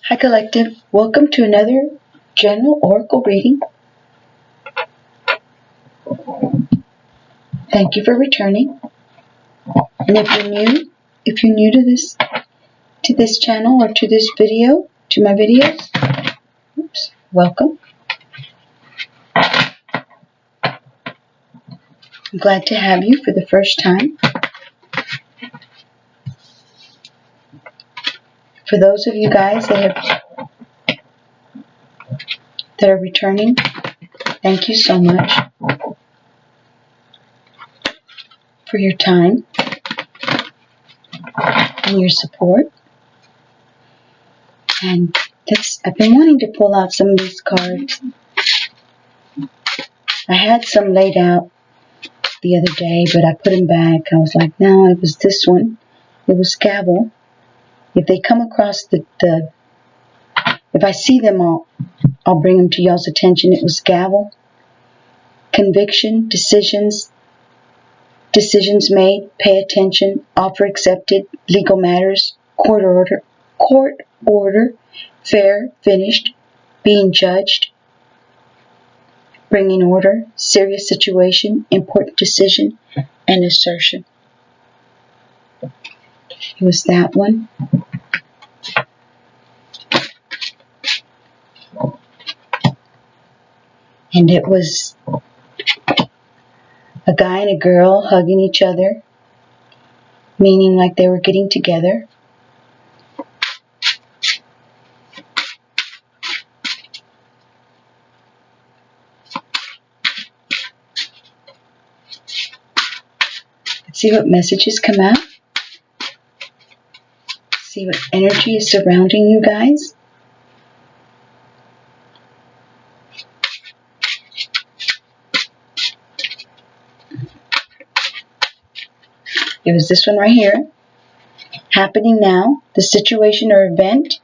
Hi Collective, welcome to another general oracle reading. Thank you for returning. And if you're new to this channel or to this video, to my videos, welcome. I'm glad to have you for the first time. For those of you guys that are returning, thank you so much for your time and your support. And I've been wanting to pull out some of these cards. I had some laid out the other day, but I put them back. I was like, no, it was this one. It was Gavel. If they come across if I see them, I'll bring them to y'all's attention. It was Gavel, conviction, decisions made, pay attention, offer accepted, legal matters, court order, fair, finished, being judged, bringing order, serious situation, important decision, and assertion. It was that one. And it was a guy and a girl hugging each other, meaning like they were getting together. Let's see what messages come out. See what energy is surrounding you guys. It was this one right here. Happening now. The situation or event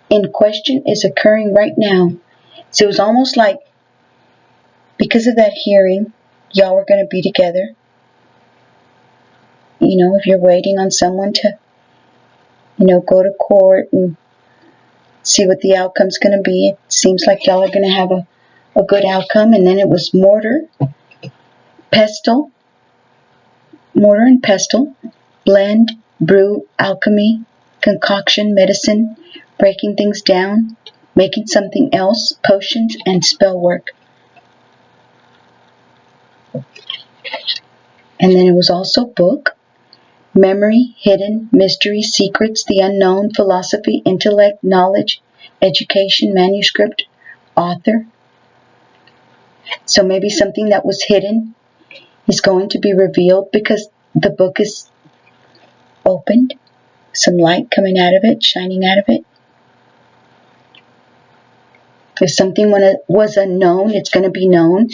in question is occurring right now. So it was almost like because of that hearing, y'all were going to be together. You know, if you're waiting on someone to, go to court and see what the outcome's going to be, it seems like y'all are going to have a good outcome. And then it was mortar and pestle, blend, brew, alchemy, concoction, medicine, breaking things down, making something else, potions, and spell work. And then it was also book, memory, hidden, mystery, secrets, the unknown, philosophy, intellect, knowledge, education, manuscript, author. So maybe something that was hidden is going to be revealed because the book is opened. Some light coming out of it, shining out of it. If something was unknown, it's going to be known.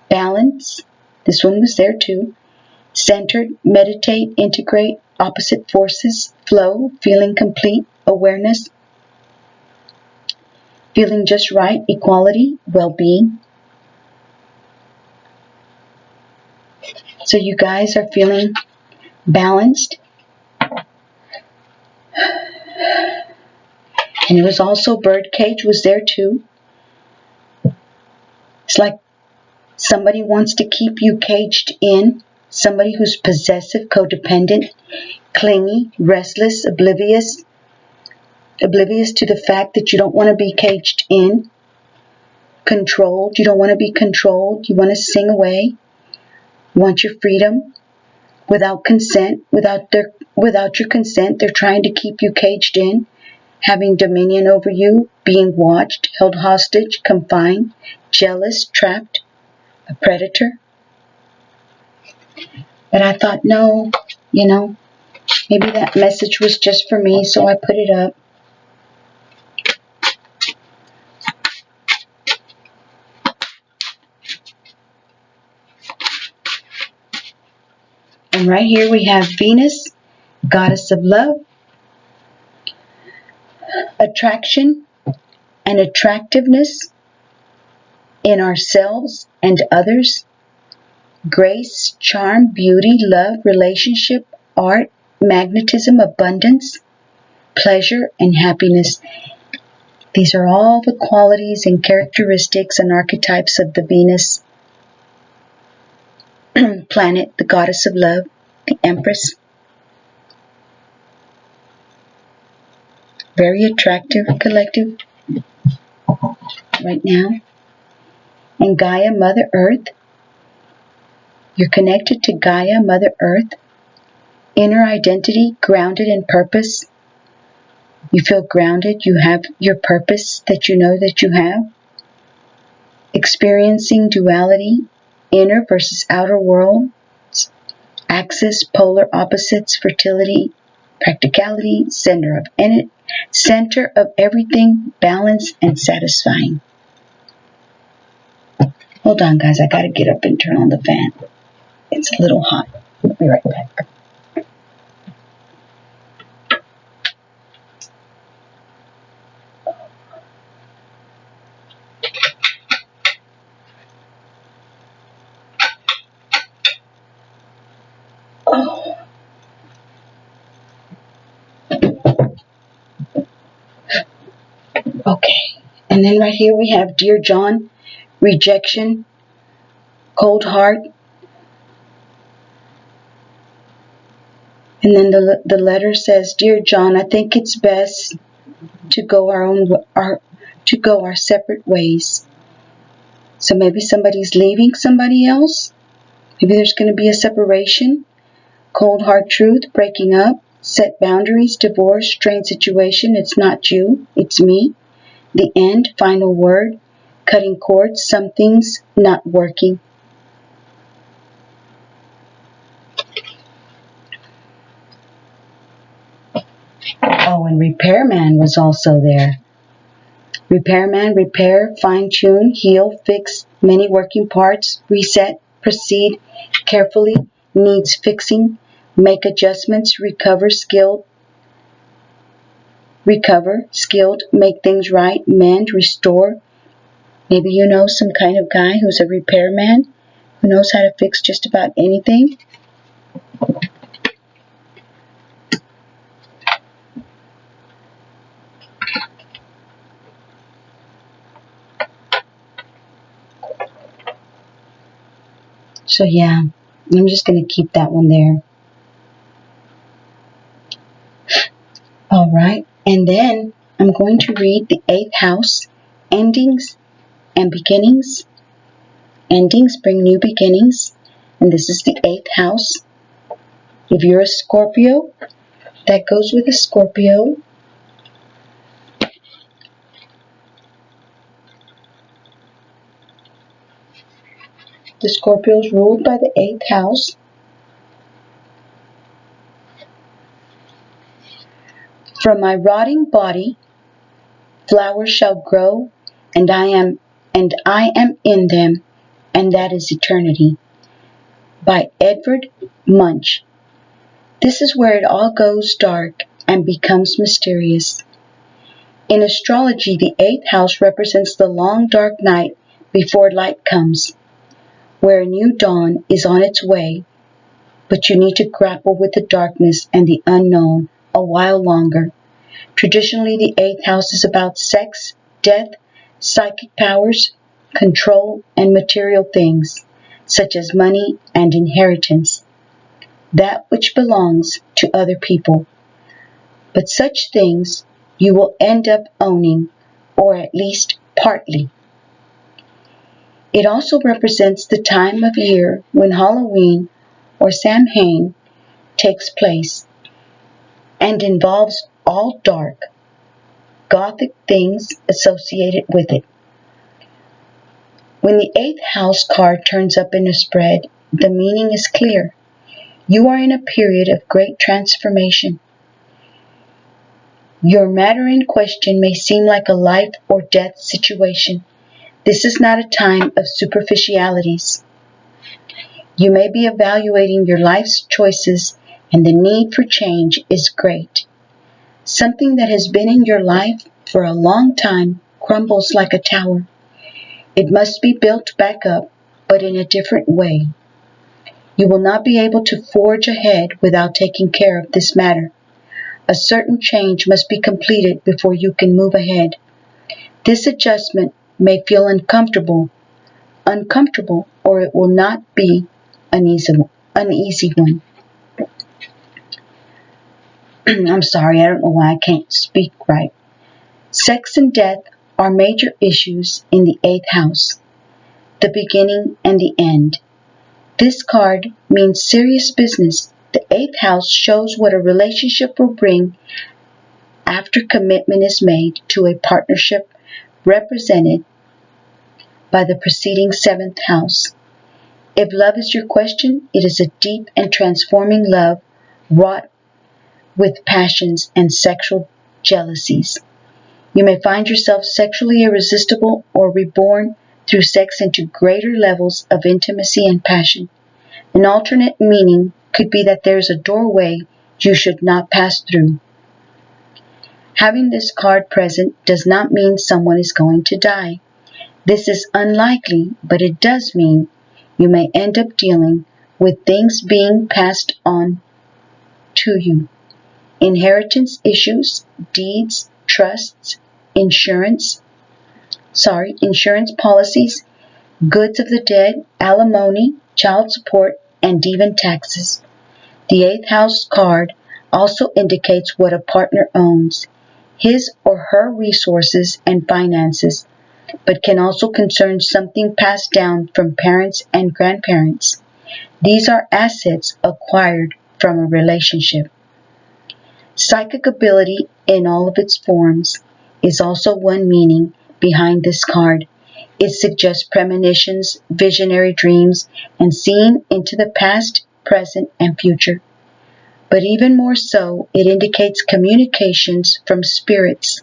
Balance. This one was there too. Centered, meditate, integrate, opposite forces, flow, feeling complete, awareness, feeling just right, equality, well-being. So you guys are feeling balanced. And it was also birdcage was there too. It's like somebody wants to keep you caged in. Somebody who's possessive, codependent, clingy, restless, oblivious to the fact that you don't want to be caged in. Controlled. You don't want to be controlled. You want to sing away. You want your freedom without consent. Without your consent, they're trying to keep you caged in, having dominion over you, being watched, held hostage, confined, jealous, trapped, a predator. But I thought, no, maybe that message was just for me, so I put it up. And right here we have Venus, goddess of love, attraction and attractiveness in ourselves and others, grace, charm, beauty, love, relationship, art, magnetism, abundance, pleasure, and happiness. These are all the qualities and characteristics and archetypes of the Venus planet, the goddess of love, the Empress. Very attractive collective right now. And Gaia, Mother Earth. You're connected to Gaia, Mother Earth. Inner identity, grounded in purpose. You feel grounded. You have your purpose that you know that you have. Experiencing duality, inner versus outer world. Axis, polar opposites, fertility, practicality, center of everything, balance and satisfying. Hold on, guys. I gotta get up and turn on the fan. It's a little hot. I'll be right back. Oh. Okay. And then right here we have Dear John, rejection, cold heart. And then the letter says, Dear John, I think it's best to go our separate ways. So maybe somebody's leaving somebody else. Maybe there's going to be a separation. Cold hard truth, breaking up, set boundaries, divorce, strained situation. It's not you, it's me. The end, final word, cutting cords, some things not working. Oh, and repairman was also there. Repairman, repair, fine-tune, heal, fix, many working parts, reset, proceed, carefully, needs fixing, make adjustments, recover, skilled, make things right, mend, restore. Maybe you know some kind of guy who's a repairman who knows how to fix just about anything. So yeah, I'm just going to keep that one there. Alright, and then I'm going to read the 8th house, endings and beginnings. Endings bring new beginnings, and this is the 8th house. If you're a Scorpio, that goes with a Scorpio. The Scorpio is ruled by the 8th house. From my rotting body, flowers shall grow, and I am in them, and that is eternity. By Edvard Munch. This is where it all goes dark and becomes mysterious. In astrology, the 8th house represents the long dark night before light comes, where a new dawn is on its way, but you need to grapple with the darkness and the unknown a while longer. Traditionally, the 8th house is about sex, death, psychic powers, control, and material things, such as money and inheritance, that which belongs to other people. But such things you will end up owning, or at least partly. It also represents the time of year when Halloween or Samhain takes place and involves all dark, gothic things associated with it. When the 8th house card turns up in a spread, the meaning is clear. You are in a period of great transformation. Your matter in question may seem like a life or death situation. This is not a time of superficialities. You may be evaluating your life's choices, and the need for change is great. Something that has been in your life for a long time crumbles like a tower. It must be built back up, but in a different way. You will not be able to forge ahead without taking care of this matter. A certain change must be completed before you can move ahead. This adjustment may feel uncomfortable, or it will not be an easy one. I'm sorry, I don't know why I can't speak right. Sex and death are major issues in the 8th house, the beginning and the end. This card means serious business. The 8th house shows what a relationship will bring after commitment is made to a partnership represented by the preceding 7th house. If love is your question, it is a deep and transforming love wrought with passions and sexual jealousies. You may find yourself sexually irresistible or reborn through sex into greater levels of intimacy and passion. An alternate meaning could be that there is a doorway you should not pass through. Having this card present does not mean someone is going to die. This is unlikely, but it does mean you may end up dealing with things being passed on to you. Inheritance issues, deeds, trusts, insurance policies, goods of the dead, alimony, child support, and even taxes. The 8th house card also indicates what a partner owns, his or her resources and finances, but can also concern something passed down from parents and grandparents. These are assets acquired from a relationship. Psychic ability in all of its forms is also one meaning behind this card. It suggests premonitions, visionary dreams, and seeing into the past, present, and future. But even more so, it indicates communications from spirits.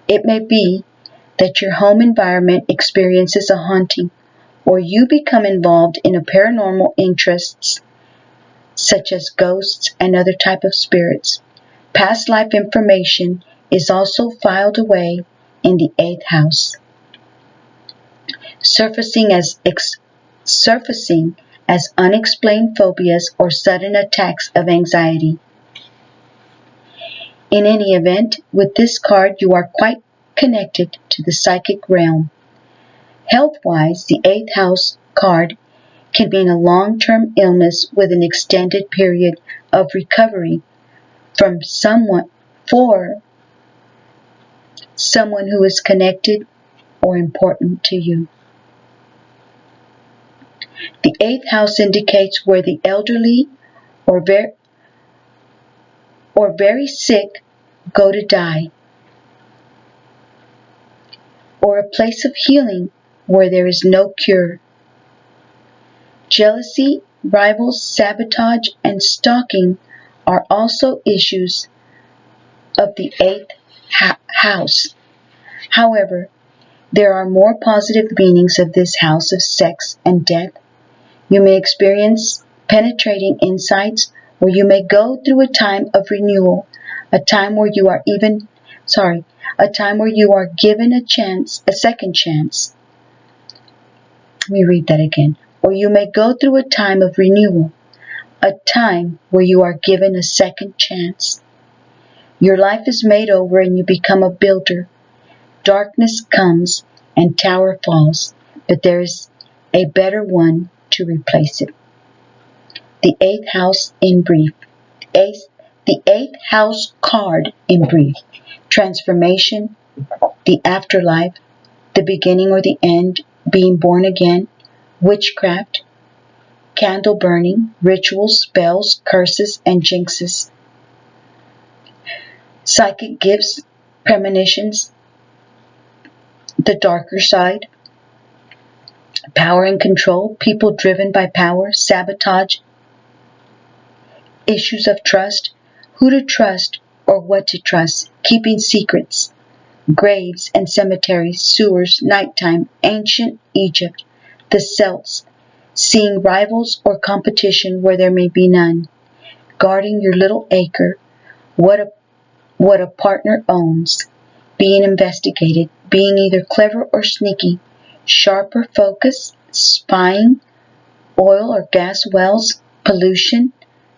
It may be that your home environment experiences a haunting, or you become involved in a paranormal interests, such as ghosts and other type of spirits. Past life information is also filed away in the 8th house, surfacing as unexplained phobias or sudden attacks of anxiety. In any event, with this card you are quite connected to the psychic realm. Health-wise, the 8th house card can mean a long-term illness with an extended period of recovery from someone who is connected or important to you. The 8th house indicates where the elderly or very sick go to die, or a place of healing where there is no cure. Jealousy, rivals, sabotage, and stalking are also issues of the 8th house. However, there are more positive meanings of this house of sex and death. You may experience penetrating insights, or you may go through a time of renewal, a time where you are given a second chance. Let me read that again. Or you may go through a time of renewal, a time where you are given a second chance. Your life is made over and you become a builder. Darkness comes and tower falls, but there is a better one to replace it. The 8th house in brief. The 8th house card in brief. Transformation, the afterlife, the beginning or the end, being born again, witchcraft, candle burning, rituals, spells, curses, and jinxes. Psychic gifts, premonitions, the darker side, power and control, people driven by power, sabotage, issues of trust, who to trust or what to trust, keeping secrets, graves and cemeteries, sewers, nighttime, ancient Egypt, the Celts, seeing rivals or competition where there may be none, guarding your little acre, what a partner owns, being investigated, being either clever or sneaky, sharper focus, spying, oil or gas wells, pollution,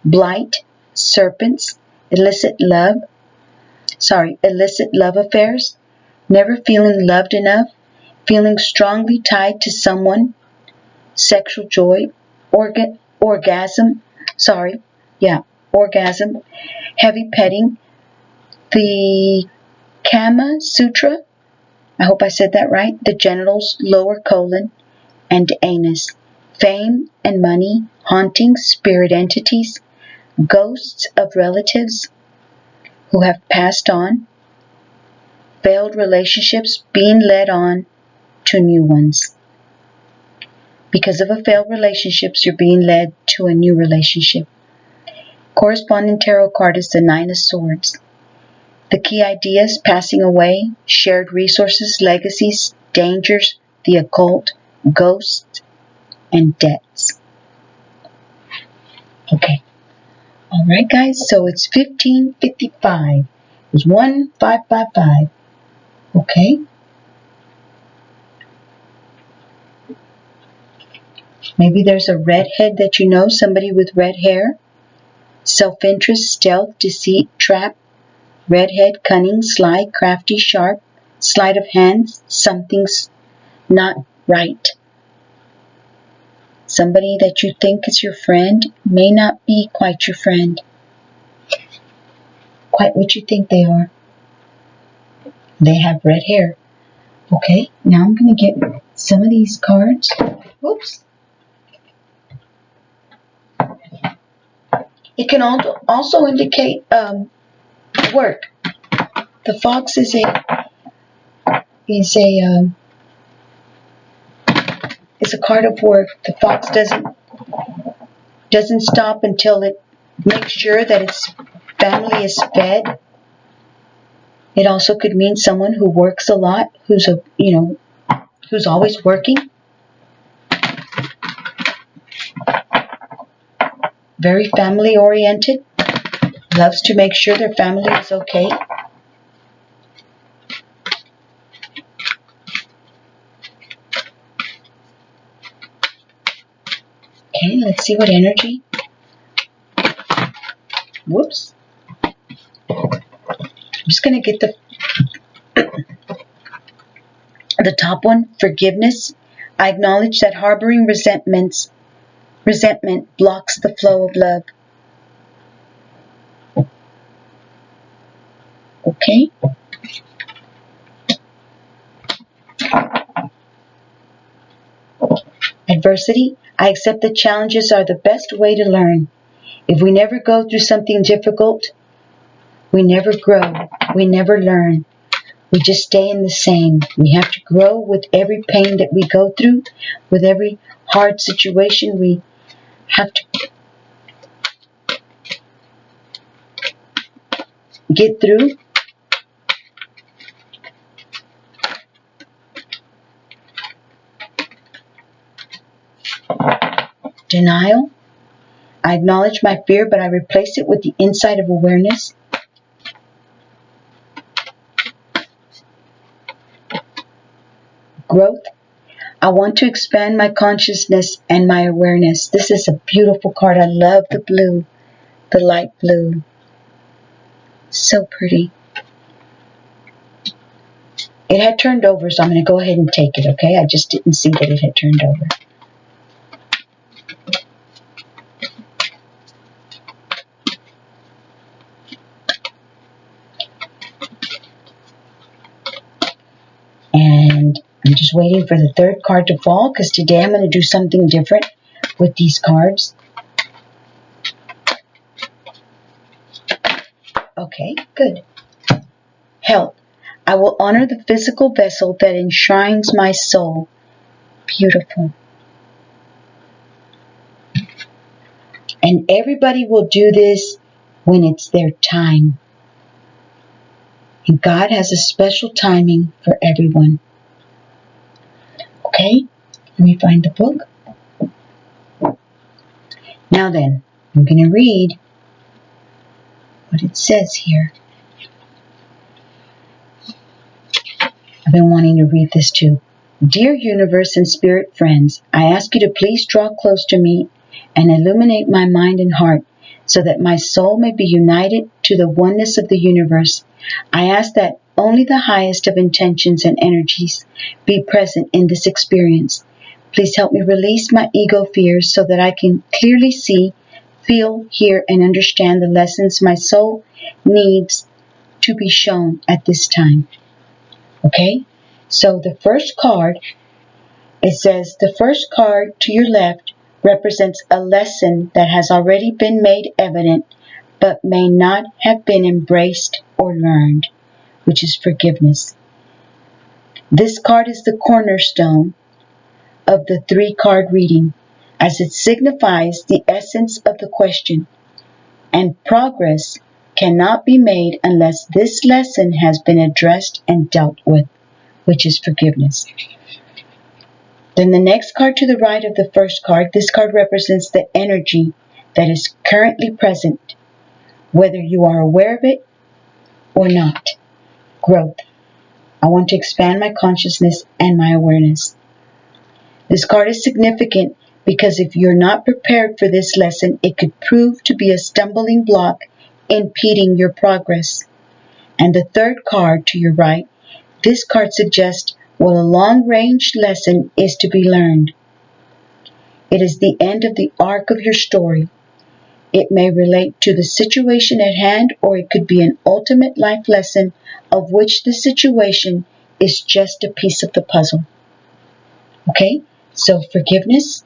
blight, serpents, illicit love affairs, never feeling loved enough, feeling strongly tied to someone, sexual joy, orgasm, orgasm, heavy petting, the Kama Sutra, I hope I said that right, the genitals, lower colon, and anus, fame and money, hauntings, spirit entities, ghosts of relatives who have passed on, failed relationships being led on to new ones. Because of a failed relationships, you're being led to a new relationship. Corresponding tarot card is the Nine of Swords. The key ideas: passing away, shared resources, legacies, dangers, the occult, ghosts, and debts. Okay. Alright guys, so it's 1555. It's 1555. Okay. Maybe there's a redhead that you know, somebody with red hair. Self-interest, stealth, deceit, trap, redhead, cunning, sly, crafty, sharp, sleight of hand, something's not right. Somebody that you think is your friend may not be quite your friend. Quite what you think they are. They have red hair. Okay, now I'm going to get some of these cards. Whoops. It can also indicate work. The fox is a card of work. The fox doesn't stop until it makes sure that its family is fed. It also could mean someone who works a lot, who's always working. Very family oriented. Loves to make sure their family is okay. Okay, let's see what energy. Whoops. I'm just going to get the top one, forgiveness. I acknowledge that harboring resentment blocks the flow of love. Okay. Adversity. I accept that challenges are the best way to learn. If we never go through something difficult, we never grow. We never learn. We just stay in the same. We have to grow with every pain that we go through, with every hard situation we have to get through. Denial. I acknowledge my fear, but I replace it with the insight of awareness. Growth. I want to expand my consciousness and my awareness. This is a beautiful card. I love the blue, the light blue. So pretty. It had turned over, so I'm going to go ahead and take it, okay? I just didn't see that it had turned over. And I'm just waiting for the third card to fall, because today I'm going to do something different with these cards. Okay, good. Health. I will honor the physical vessel that enshrines my soul. Beautiful. And everybody will do this when it's their time. And God has a special timing for everyone. Okay, let me find the book. Now then, I'm going to read what it says here. I've been wanting to read this too. Dear universe and spirit friends, I ask you to please draw close to me and illuminate my mind and heart so that my soul may be united to the oneness of the universe. I ask that only the highest of intentions and energies be present in this experience. Please help me release my ego fears so that I can clearly see, feel, hear, and understand the lessons my soul needs to be shown at this time. Okay? So the first card, it says the first card to your left represents a lesson that has already been made evident but may not have been embraced or learned, which is forgiveness. This card is the cornerstone of the 3-card reading, as it signifies the essence of the question, and progress cannot be made unless this lesson has been addressed and dealt with, which is forgiveness. Then the next card to the right of the first card, this card represents the energy that is currently present, whether you are aware of it or not. Growth. I want to expand my consciousness and my awareness. This card is significant because if you're not prepared for this lesson, it could prove to be a stumbling block impeding your progress. And the third card to your right, this card suggests what a long-range lesson is to be learned. It is the end of the arc of your story. It may relate to the situation at hand, or it could be an ultimate life lesson of which the situation is just a piece of the puzzle. Okay? So forgiveness.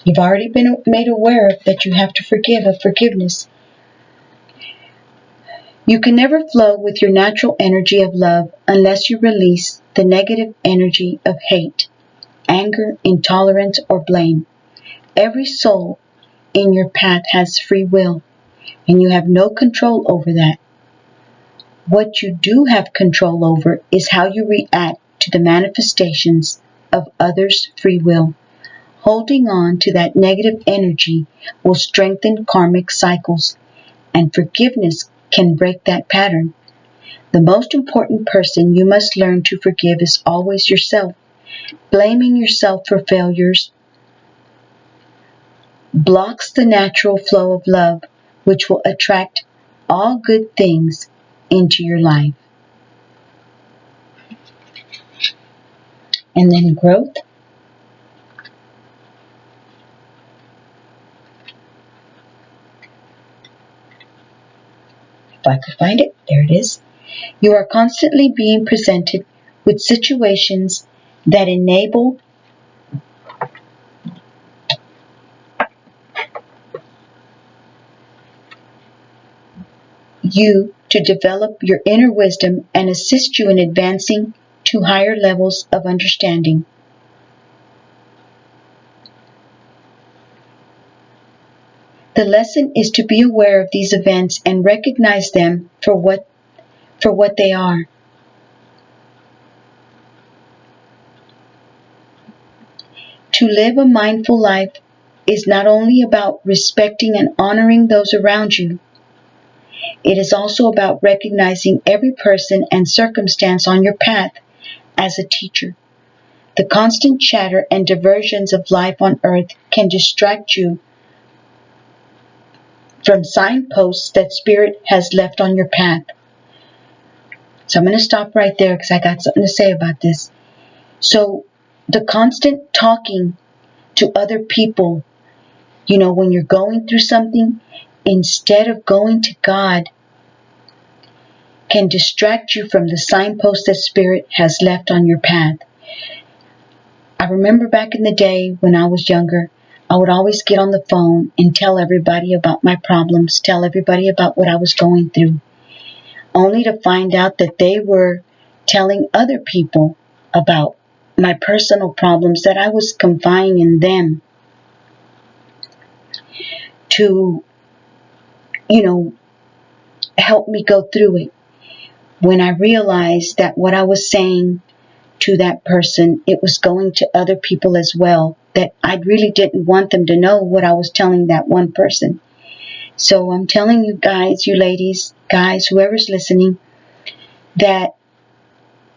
You've already been made aware of that you have to forgive, of forgiveness. You can never flow with your natural energy of love unless you release the negative energy of hate, anger, intolerance, or blame. Every soul in your path has free will, and you have no control over that. What you do have control over is how you react to the manifestations of others' free will. Holding on to that negative energy will strengthen karmic cycles, and forgiveness can break that pattern. The most important person you must learn to forgive is always yourself. Blaming yourself for failures blocks the natural flow of love, which will attract all good things into your life. And then growth. If I could find it, there it is. You are constantly being presented with situations that enable you to develop your inner wisdom and assist you in advancing to higher levels of understanding. The lesson is to be aware of these events and recognize them for what they are. To live a mindful life is not only about respecting and honoring those around you, it is also about recognizing every person and circumstance on your path as a teacher. The constant chatter and diversions of life on earth can distract you from signposts that Spirit has left on your path. So I'm going to stop right there because I got something to say about this. So the constant talking to other people, when you're going through something, instead of going to God, can distract you from the signpost that Spirit has left on your path. I remember back in the day when I was younger, I would always get on the phone and tell everybody about my problems, tell everybody about what I was going through, only to find out that they were telling other people about my personal problems, that I was confiding in them to, help me go through it. When I realized that what I was saying to that person, it was going to other people as well, that I really didn't want them to know what I was telling that one person. So I'm telling you guys, you ladies, guys, whoever's listening, that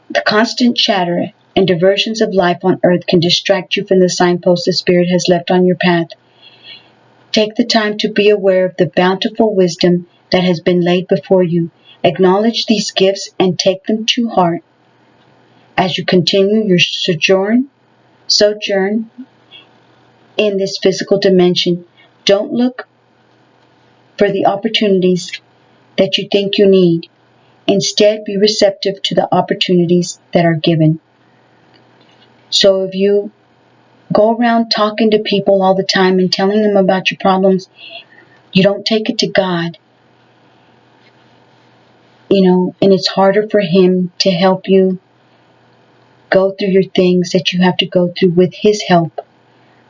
the constant chatter and diversions of life on earth can distract you from the signpost the Spirit has left on your path. Take the time to be aware of the bountiful wisdom that has been laid before you. Acknowledge these gifts and take them to heart as you continue your sojourn in this physical dimension. Don't look for the opportunities that you think you need. Instead, be receptive to the opportunities that are given. So if you go around talking to people all the time and telling them about your problems, you don't take it to God, and it's harder for Him to help you go through your things that you have to go through with His help,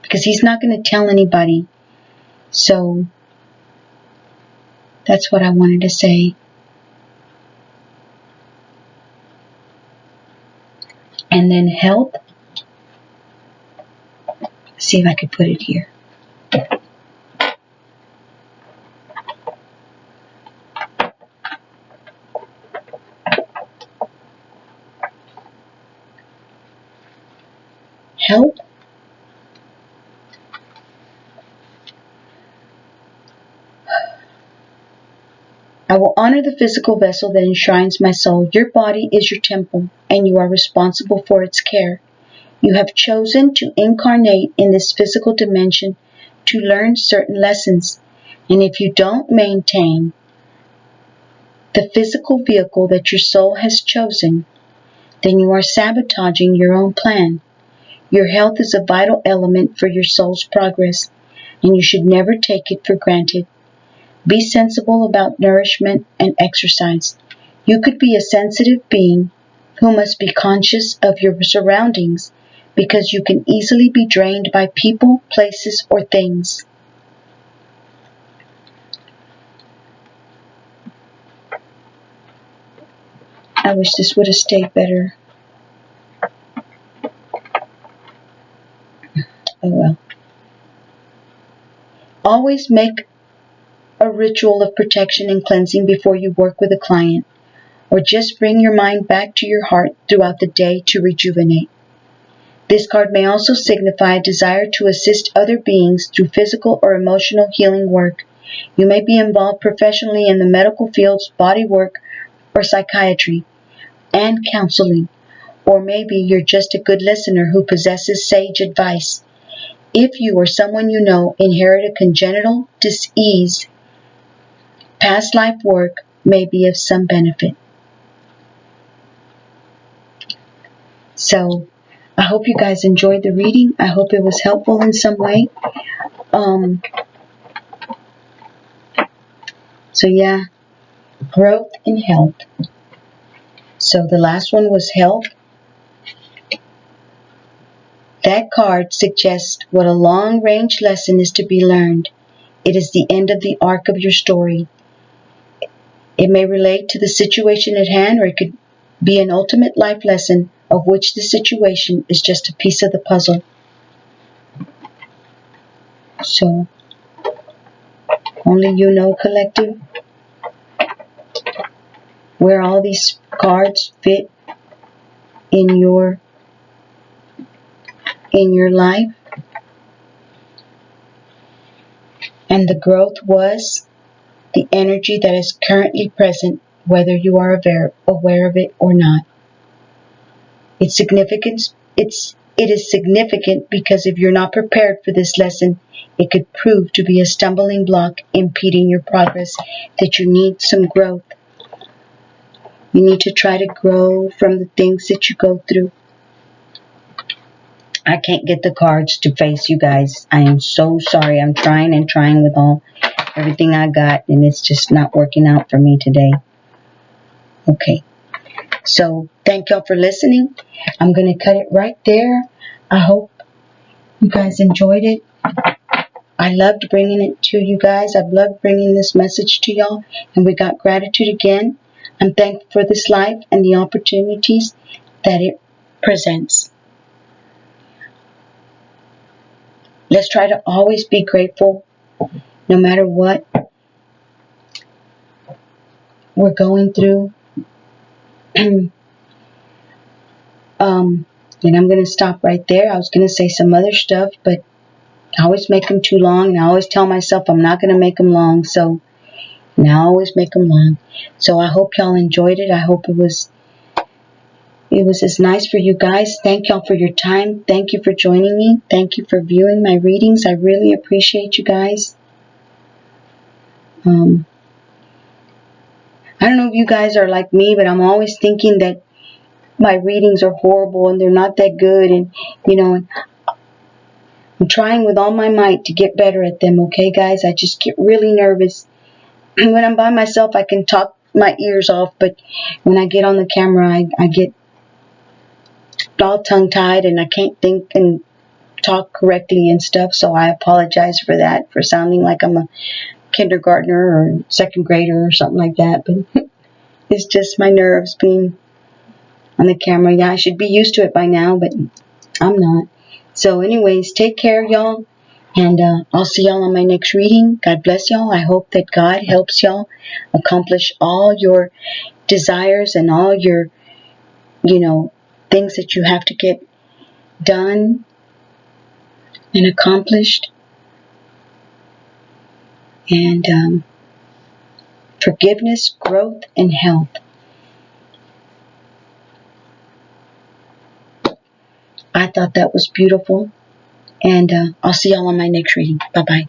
because He's not going to tell anybody. So that's what I wanted to say. And then health. See if I could put it here. Health. I will honor the physical vessel that enshrines my soul. Your body is your temple, and you are responsible for its care. You have chosen to incarnate in this physical dimension to learn certain lessons. And if you don't maintain the physical vehicle that your soul has chosen, then you are sabotaging your own plan. Your health is a vital element for your soul's progress, and you should never take it for granted. Be sensible about nourishment and exercise. You could be a sensitive being who must be conscious of your surroundings, because you can easily be drained by people, places, or things. I wish this would have stayed better. Oh well. Always make a ritual of protection and cleansing before you work with a client, or just bring your mind back to your heart throughout the day to rejuvenate. This card may also signify a desire to assist other beings through physical or emotional healing work. You may be involved professionally in the medical fields, body work, or psychiatry, and counseling. Or maybe you're just a good listener who possesses sage advice. If you or someone you know inherit a congenital disease, past life work may be of some benefit. So, I hope you guys enjoyed the reading. I hope it was helpful in some way. So yeah, growth and health. So the last one was health. That card suggests what a long-range lesson is to be learned. It is the end of the arc of your story. It may relate to the situation at hand, or it could be an ultimate life lesson of which the situation is just a piece of the puzzle. So, only you know, collective, where all these cards fit in your life. And the growth was the energy that is currently present, whether you are aware of it or not. It is significant because if you're not prepared for this lesson, it could prove to be a stumbling block impeding your progress, that you need some growth. You need to try to grow from the things that you go through. I can't get the cards to face, you guys. I am so sorry. I'm trying with everything I got, and it's just not working out for me today. Okay. So, thank y'all for listening. I'm going to cut it right there. I hope you guys enjoyed it. I loved bringing it to you guys. I've loved bringing this message to y'all. And we got gratitude again. I'm thankful for this life and the opportunities that it presents. Let's try to always be grateful, no matter what we're going through. And I'm going to stop right there. I was going to say some other stuff, but I always make them too long, and I always tell myself I'm not going to make them long, so now I always make them long. So I hope y'all enjoyed it. I hope it was as nice for you guys. Thank y'all for your time. Thank you for joining me. Thank you for viewing my readings. I really appreciate you guys. I don't know if you guys are like me, but I'm always thinking that my readings are horrible and they're not that good, and I'm trying with all my might to get better at them, okay guys? I just get really nervous. When I'm by myself, I can talk my ears off, but when I get on the camera, I get all tongue-tied and I can't think and talk correctly and stuff, so I apologize for that, for sounding like I'm a kindergartner or second grader or something like that, but it's just my nerves being on the camera. Yeah, I should be used to it by now, but I'm not. So anyways, take care, y'all, and I'll see y'all on my next reading. God bless y'all. I hope that God helps y'all accomplish all your desires and all your, things that you have to get done and accomplished. And forgiveness, growth, and health. I thought that was beautiful. And I'll see y'all on my next reading. Bye-bye.